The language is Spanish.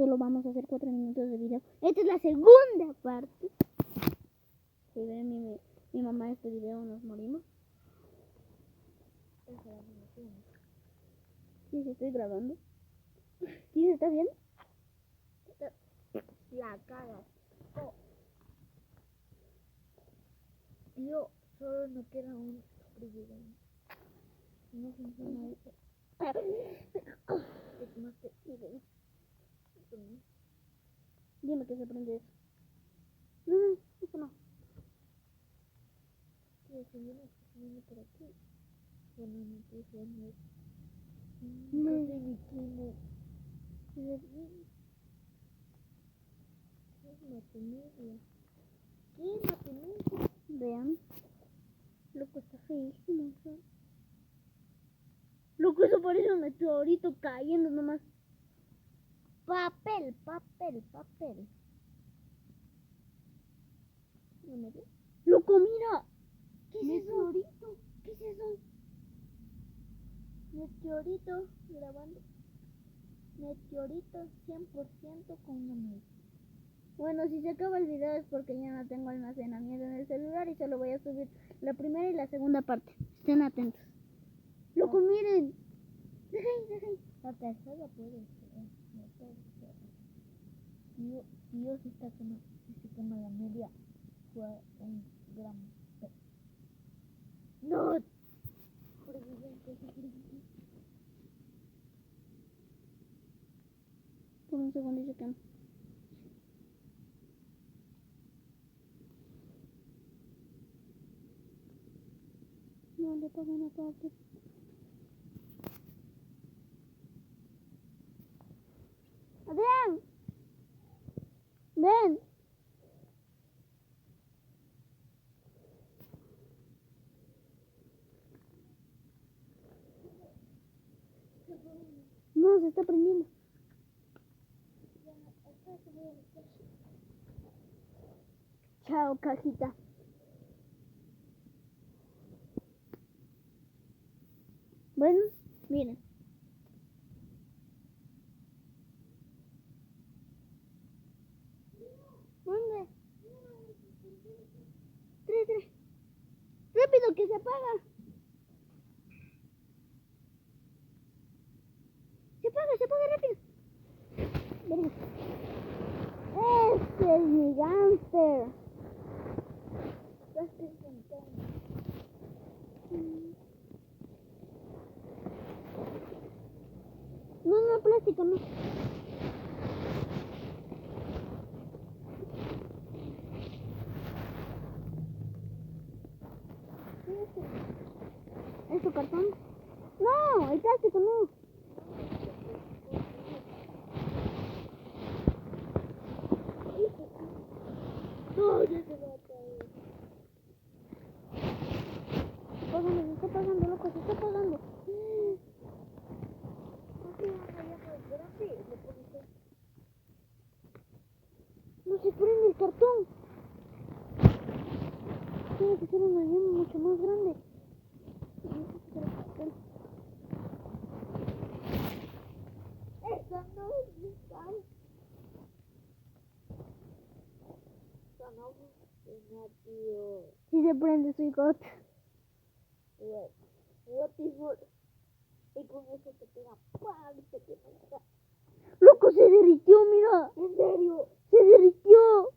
solo vamos a hacer 4 minutos de video. Esta es la segunda parte. Si ve mi mamá este video, nos morimos. Sí, estoy grabando. ¿Sí se está viendo? La cagas. Oh. Tío, solo no queda un presidente. No funciona eso. Dime que se prende eso. No, eso no. Tío, si viene por aquí. Bueno, noticia no es. No. ¿Qué matemática? Vean. Loco, está feísimo. Loco, eso parece un meteorito cayendo nomás. Papel. Loco, mira. ¿Qué es Meteorito. eso? ¿Qué es eso? Meteorito, grabando. Meteorito 100% con una nube. Bueno, si se acaba el video es porque ya no tengo almacenamiento en el celular y solo voy a subir la primera y la segunda parte. Estén atentos. Loco, miren. Dejen. La tercera puede ser. Tío, si se quema la media, fue un gran. No. Por un segundo y se quema. No le pago una parte. Adrián. Ven. No, se está prendiendo. Chao, cajita. Bueno, miren. ¿Dónde? Tres. Rápido, que se apaga. Se apaga rápido. Verga. Este es mi gánster. No, plástico, no. ¿Es tu cartón? No, el plástico no. No, ya se va a caer. Se está apagando, loco, se está apagando. No se prende el cartón. Tiene que ser una llama mucho más grande. Esa no es mi sal. Esa no funciona, tío. Si se prende, soy got. What is what? Y con eso se pega. ¡Pam! Se quema. Loco, se derritió, mira. ¿En serio? Se derritió.